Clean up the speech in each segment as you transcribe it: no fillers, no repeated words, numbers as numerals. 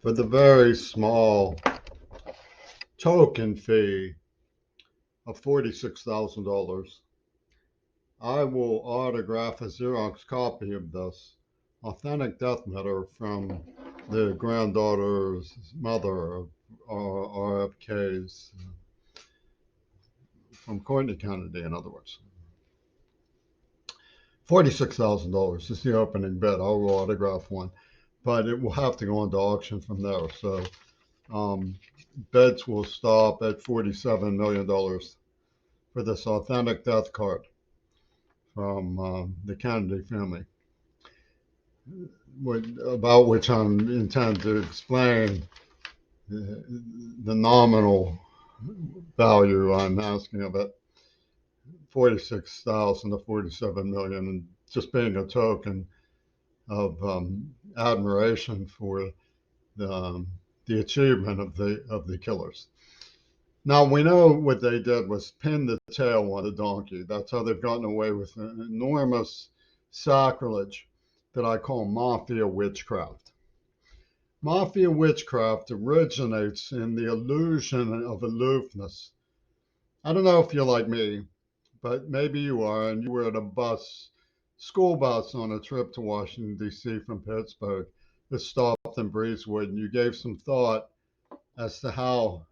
For the very small token fee of $46,000, I will autograph a Xerox copy of this authentic death letter from the granddaughter's mother of RFK's, from Courtney Kennedy, in other words. $46,000 is the opening bid. I will autograph one, but it will have to go into auction from there. So bids will stop at $47 million for this authentic death card from the Kennedy family, about which I intend to explain the nominal value I'm asking of it, 46,000 to 47 million, and just being a token of admiration for the achievement of the killers. Now we know what they did was pin the tail on the donkey. That's how they've gotten away with an enormous sacrilege that I call Mafia Witchcraft. Mafia Witchcraft originates in the illusion of aloofness. I don't know if you're like me, but maybe you are, and you were at a school bus on a trip to Washington, D.C. from Pittsburgh that stopped in Breezewood, and you gave some thought as to how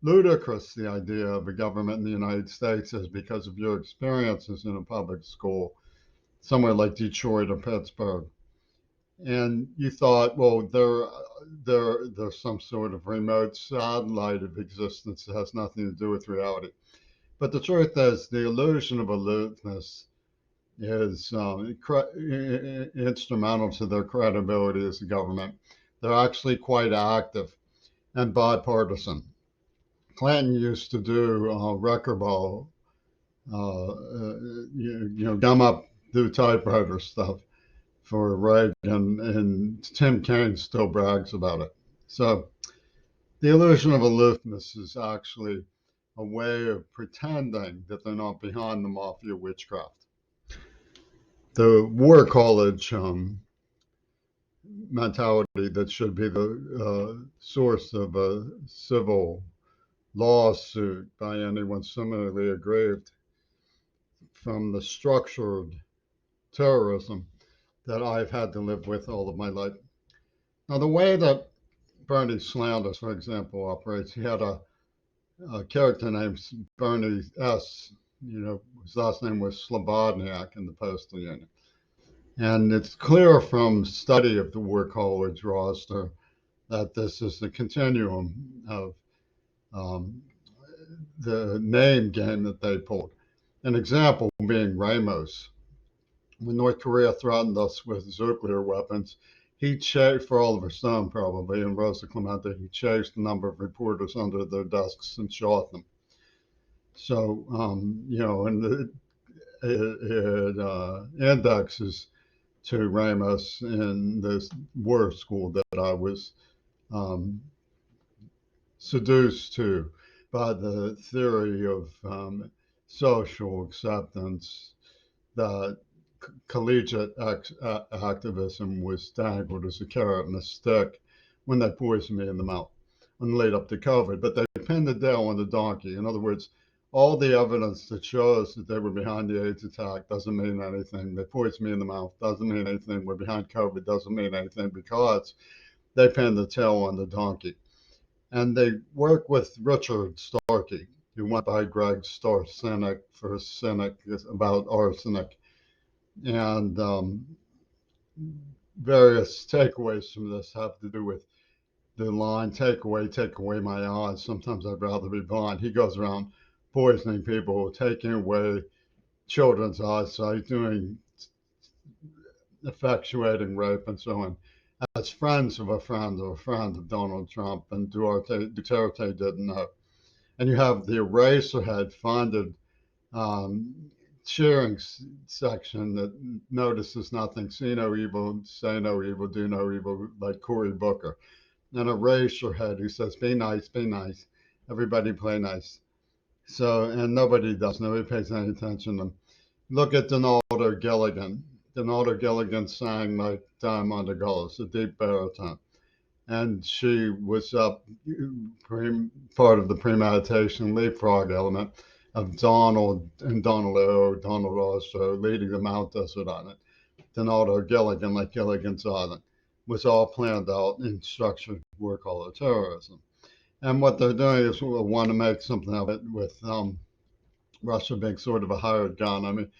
ludicrous the idea of a government in the United States is because of your experiences in a public school, somewhere like Detroit or Pittsburgh. And you thought, well, there's some sort of remote satellite of existence that has nothing to do with reality. But the truth is, the illusion of aloofness is instrumental to their credibility as a government. They're actually quite active and bipartisan. Clinton used to do wrecking ball, gum up, do typewriter stuff for Reagan, and Tim Kaine still brags about it. So the illusion of aloofness is actually a way of pretending that they're not behind the Mafia Witchcraft. The war college mentality that should be the source of a civil lawsuit by anyone similarly aggrieved from the structured terrorism that I've had to live with all of my life. Now, the way that Bernie Sanders, for example, operates, he had a character named Bernie S. His last name was Slobodniak in the Postal Union. And it's clear from study of the War College roster that this is the continuum of the name game that they pulled. An example being Ramos. When North Korea threatened us with nuclear weapons, he chased, for Oliver Stone probably, and Rosa Clemente, he chased a number of reporters under their desks and shot them. So, and it indexes to Ramos in this war school that I was seduced to by the theory of social acceptance, that collegiate activism was dangled as a carrot and a stick when they poisoned me in the mouth and laid up to COVID. But they pinned the tail on the donkey. In other words, all the evidence that shows that they were behind the AIDS attack doesn't mean anything. They poisoned me in the mouth doesn't mean anything. We're behind COVID doesn't mean anything, because they pinned the tail on the donkey. And they work with Richard Starkey, who went by Greg Star Cynic for Cynic about arsenic. And various takeaways from this have to do with the line, take away my eyes. Sometimes I'd rather be blind. He goes around poisoning people, taking away children's eyesight, effectuating rape and so on, as friends of a friend or a friend of Donald Trump, and Duterte didn't know. And you have the Eraserhead funded cheering section that notices nothing, see no evil, say no evil, do no evil, like Cory Booker. And a Eraserhead who says, be nice, everybody play nice. So, and nobody does, nobody pays any attention to them. Look at Donaldo Gilligan. Donaldo Gilligan sang like Diamond Gulls, a deep baritone. and she was part of the premeditation leapfrog element of Donald and Donald also leading the Mount Desert Island. Donaldo Gilligan, like Gilligan's Island, was all planned out in structured work color terrorism. And what they're doing is we want to make something of it with Russia being sort of a hired gun. I mean,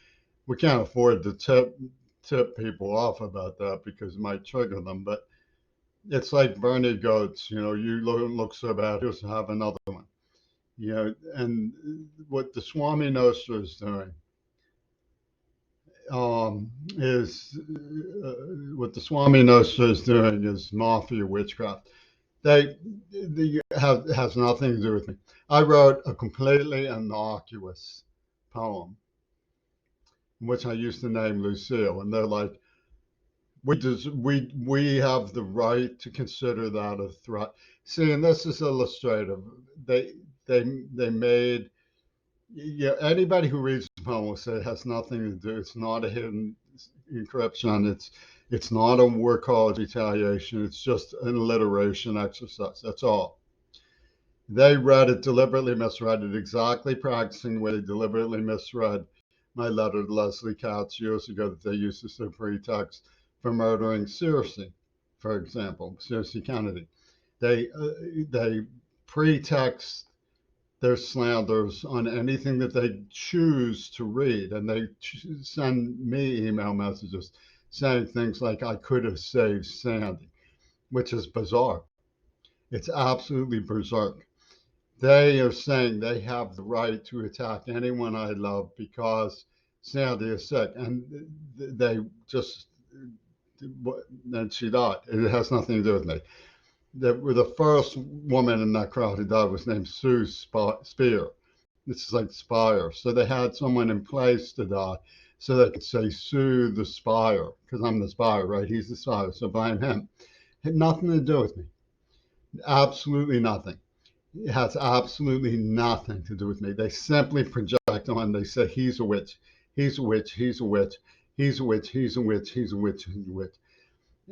we can't afford to tip people off about that because it might trigger them. But it's like Bernie goats. You look so bad. Here's to have another one. And what the Swami Nostra is doing is what the Swami Nostra is doing is mafia witchcraft. They has nothing to do with me. I wrote a completely innocuous poem, which I used to name Lucille, and they're like, we have the right to consider that a threat. See, and this is illustrative. They they made anybody who reads the poem will say it has nothing to do. It's not a hidden encryption. It's not a war college retaliation. It's just an alliteration exercise. That's all. They read it, deliberately misread it, exactly practicing the way they deliberately misread my letter to Leslie Katz years ago that they used as their pretext for murdering Circe, for example, Circe Kennedy. They pretext their slanders on anything that they choose to read, and they send me email messages saying things like, I could have saved Sandy, which is bizarre. It's absolutely berserk. They are saying they have the right to attack anyone I love because Sandy is sick, and they just and she died. It has nothing to do with me. The first woman in that crowd who died was named Sue Spear. This is like Spire. So they had someone in place to die so they could say Sue the Spire, because I'm the Spire, right? He's the Spire, so blame him. It had nothing to do with me. Absolutely nothing. It has absolutely nothing to do with me. They simply project on. They say he's a witch, he's a witch, he's a witch, he's a witch, he's a witch, he's a witch, he's a witch,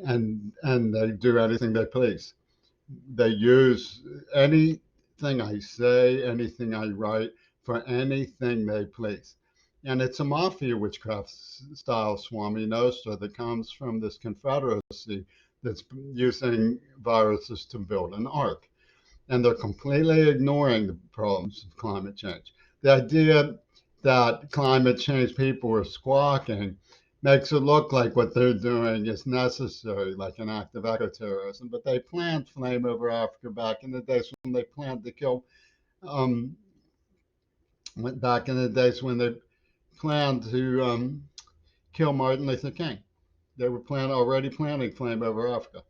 and they do anything they please. They use anything I say, anything I write for anything they please. And it's a mafia witchcraft style Swami Nostra that comes from this confederacy that's using viruses to build an ark. And they're completely ignoring the problems of climate change. The idea that climate change people are squawking makes it look like what they're doing is necessary, like an act of ecoterrorism. But they planned Flame Over Africa back in the days when they planned to kill, um, back in the days when they planned to kill Martin Luther King. They were already planning Flame Over Africa.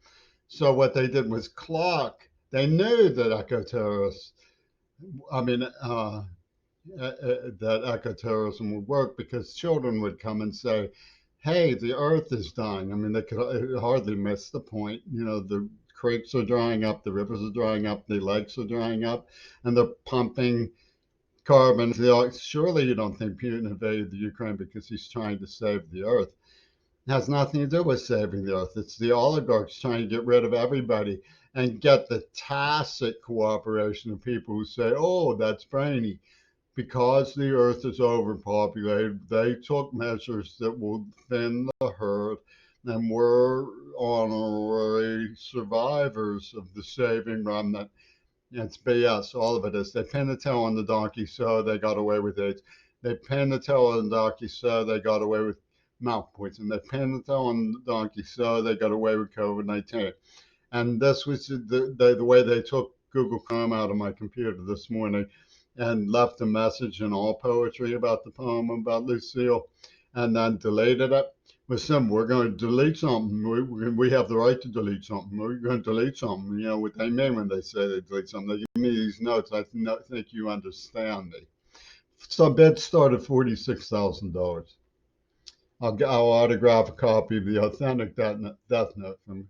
So what they did was clock. They knew that ecoterrorists, I mean, that ecoterrorism would work because children would come and say, hey, the earth is dying. I mean, they could hardly miss the point. The creeks are drying up, the rivers are drying up, the lakes are drying up, and they're pumping carbon. Surely you don't think Putin invaded the Ukraine because he's trying to save the earth. It has nothing to do with saving the earth. It's the oligarchs trying to get rid of everybody and get the tacit cooperation of people who say, oh, that's brainy. Because the earth is overpopulated, they took measures that will thin the herd, and we're honorary survivors of the saving remnant. It's BS, all of it is. They pinned the tail on the donkey, so they got away with AIDS. They pinned the tail on the donkey, so they got away with mouth poison. They pinned the tail on the donkey, so they got away with COVID-19. And this was the way they took Google Chrome out of my computer this morning and left a message in all poetry about the poem about Lucille and then deleted it. With some, we're going to delete something. We have the right to delete something. We're going to delete something. What they mean when they say they delete something. They give me these notes. I think you understand me. So bid started $46,000. I'll autograph a copy of the authentic death note from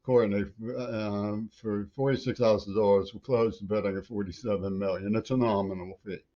Courtney for $46,000. We closed the bidding at $47 million. It's a nominal fee.